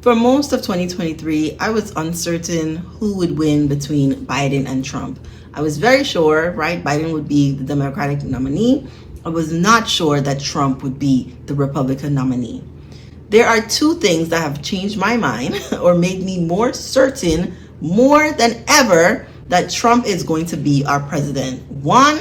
For most of 2023, I was uncertain who would win between Biden and Trump. I was very sure, right, Biden would be the Democratic nominee. I was not sure that Trump would be the Republican nominee. There are two things that have changed my mind or made me more certain, more than ever, that Trump is going to be our president. One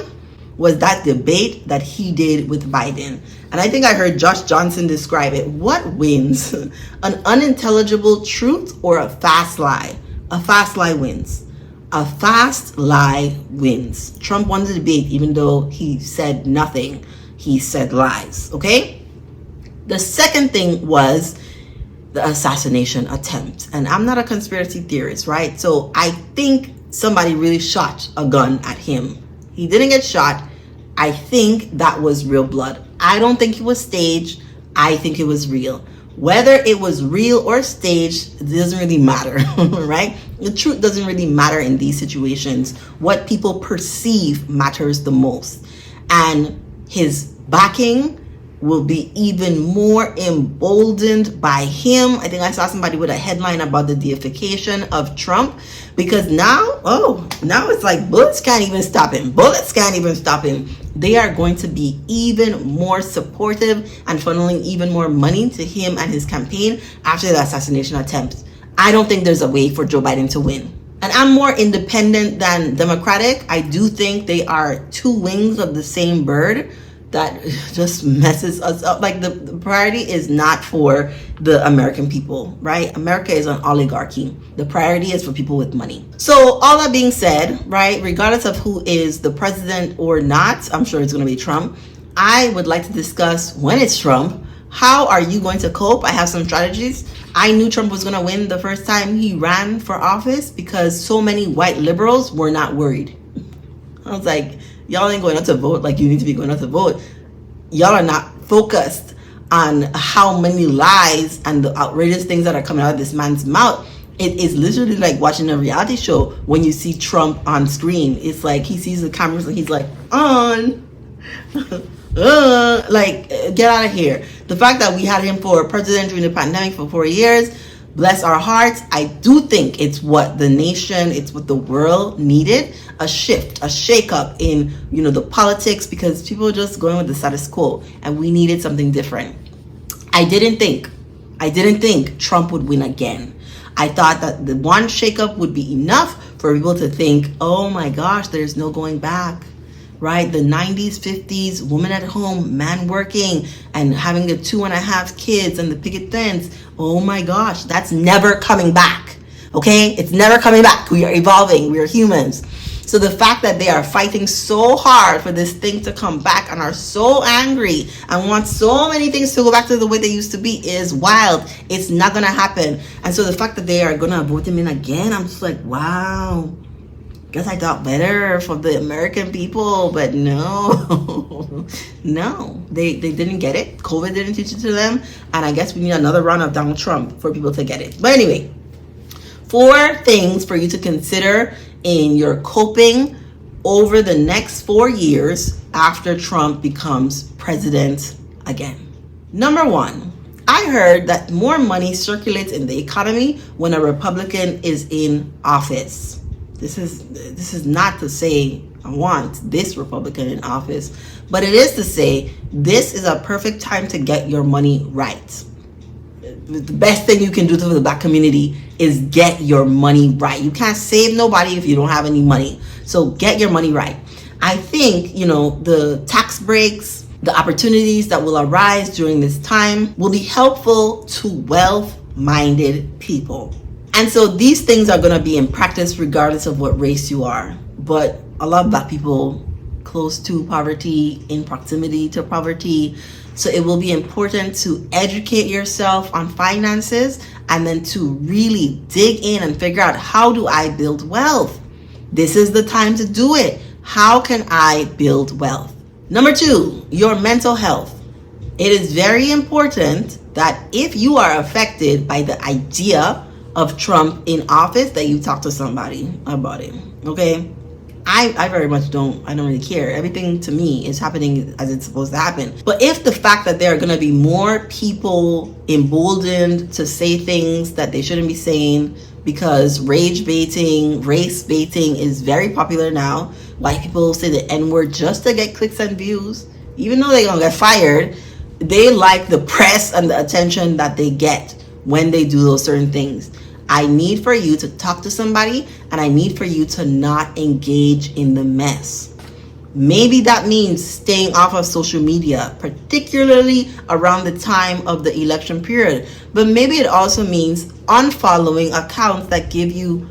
was that debate that he did with Biden. And I think I heard Josh Johnson describe it. What wins? An unintelligible truth or a fast lie? A fast lie wins. A fast lie wins. Trump won the debate even though he said nothing. He said lies, okay? The second thing was the assassination attempt. And I'm not a conspiracy theorist, right? So I think somebody really shot a gun at him. He didn't get shot. I think that was real blood. I don't think it was staged. I think it was real. Whether it was real or staged, it doesn't really matter, right? The truth doesn't really matter in these situations. What people perceive matters the most. And his backing will be even more emboldened by him. I think I saw somebody with a headline about the deification of Trump, because now it's like bullets can't even stop him. Bullets can't even stop him. They are going to be even more supportive and funneling even more money to him and his campaign after the assassination attempt. I don't think there's a way for Joe Biden to win. And I'm more independent than Democratic. I do think they are two wings of the same bird that just messes us up. Like the priority is not for the American people, right? America is an oligarchy. The priority is for people with money. So all that being said, right, regardless of who is the president or not, I'm sure it's going to be Trump. I would like to discuss when it's Trump. How are you going to cope? I have some strategies. I knew Trump was going to win the first time he ran for office because so many white liberals were not worried. I was like, y'all ain't going out to vote like you need to be going out to vote. Y'all are not focused on how many lies and the outrageous things that are coming out of this man's mouth. It is literally like watching a reality show when you see Trump on screen. It's like he sees the cameras and he's like, on. Like, get out of here. The fact that we had him for president during the pandemic for 4 years, bless our hearts. I do think it's what the nation, it's what the world needed. A shift, a shakeup in, the politics, because people are just going with the status quo and we needed something different. I didn't think Trump would win again. I thought that the one shakeup would be enough for people to think, oh my gosh, there's no going back. Right? The 90s, 50s, woman at home, man working, and having the 2.5 kids and the picket fence. Oh my gosh, that's never coming back. Okay? It's never coming back. We are evolving. We are humans. So the fact that they are fighting so hard for this thing to come back and are so angry and want so many things to go back to the way they used to be is wild. It's not going to happen. And so the fact that they are going to vote him in again, I'm just like, wow. Guess I thought better for the American people, but no, they didn't get it. COVID didn't teach it to them, and I guess we need another round of Donald Trump for people to get it. But anyway, 4 things for you to consider in your coping over the next 4 years after Trump becomes president again. Number 1, I heard that more money circulates in the economy when a Republican is in office. This is not to say I want this Republican in office, but it is to say this is a perfect time to get your money right. The best thing you can do to the Black community is get your money right. You can't save nobody if you don't have any money. So get your money right. I think, the tax breaks, the opportunities that will arise during this time will be helpful to wealth-minded people. And so these things are going to be in practice regardless of what race you are. But a lot of Black people close to poverty, in proximity to poverty. So it will be important to educate yourself on finances and then to really dig in and figure out, how do I build wealth? This is the time to do it. How can I build wealth? Number 2, your mental health. It is very important that if you are affected by the idea of Trump in office, that you talk to somebody about it, okay? I very much I don't really care. Everything to me is happening as it's supposed to happen. But if the fact that there are going to be more people emboldened to say things that they shouldn't be saying because rage baiting, race baiting is very popular now. White people say the N-word just to get clicks and views. Even though they're going to get fired, they like the press and the attention that they get when they do those certain things. I need for you to talk to somebody, and I need for you to not engage in the mess. Maybe that means staying off of social media, particularly around the time of the election period. But maybe it also means unfollowing accounts that give you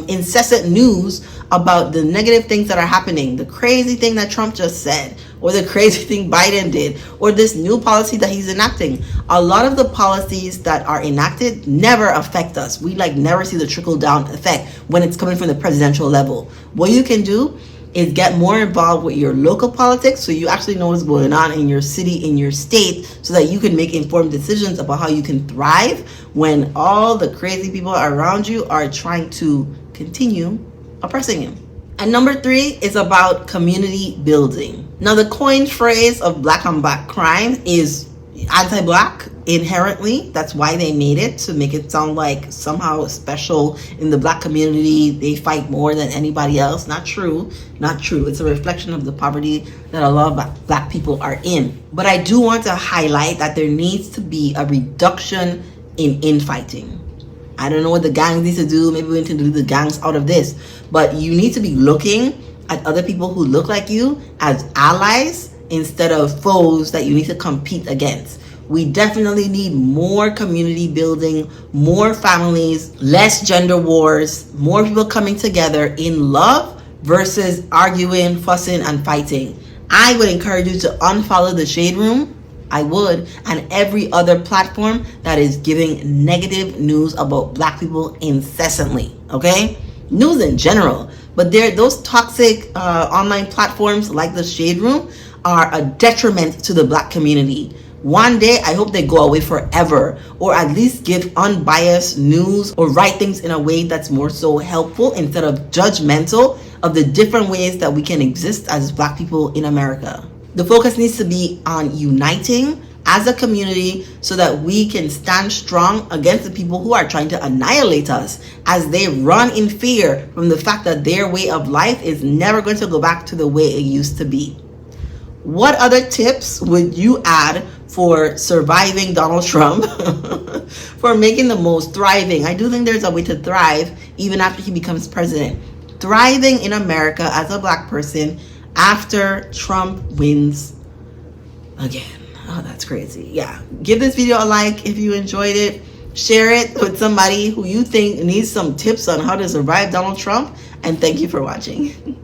incessant news about the negative things that are happening, the crazy thing that Trump just said, or the crazy thing Biden did, or this new policy that he's enacting. A lot of the policies that are enacted never affect us. We never see the trickle down effect when it's coming from the presidential level. What you can do is get more involved with your local politics so you actually know what's going on in your city, in your state, so that you can make informed decisions about how you can thrive when all the crazy people around you are trying to continue oppressing you. And number 3 is about community building. Now, the coined phrase of black on black crime is anti-black inherently. That's why they made it, to make it sound like somehow special in the black community. They fight more than anybody else. Not true. Not true. It's a reflection of the poverty that a lot of black people are in. But I do want to highlight that there needs to be a reduction in infighting. I don't know what the gangs need to do. Maybe we need to do the gangs out of this. But you need to be looking at other people who look like you as allies instead of foes that you need to compete against. We definitely need more community building, more families, less gender wars, more people coming together in love versus arguing, fussing, and fighting. I would encourage you to unfollow the Shade Room. I would, and every other platform that is giving negative news about black people incessantly, okay? News in general. But those toxic online platforms like the Shade Room are a detriment to the black community. One day, I hope they go away forever, or at least give unbiased news or write things in a way that's more so helpful instead of judgmental of the different ways that we can exist as black people in America. The focus needs to be on uniting as a community so that we can stand strong against the people who are trying to annihilate us as they run in fear from the fact that their way of life is never going to go back to the way it used to be. What other tips would you add for surviving Donald Trump, for making the most, thriving? I do think there's a way to thrive even after he becomes president. Thriving in America as a black person after Trump wins again. Oh, that's crazy. Yeah. Give this video a like if you enjoyed it. Share it with somebody who you think needs some tips on how to survive Donald Trump. And thank you for watching.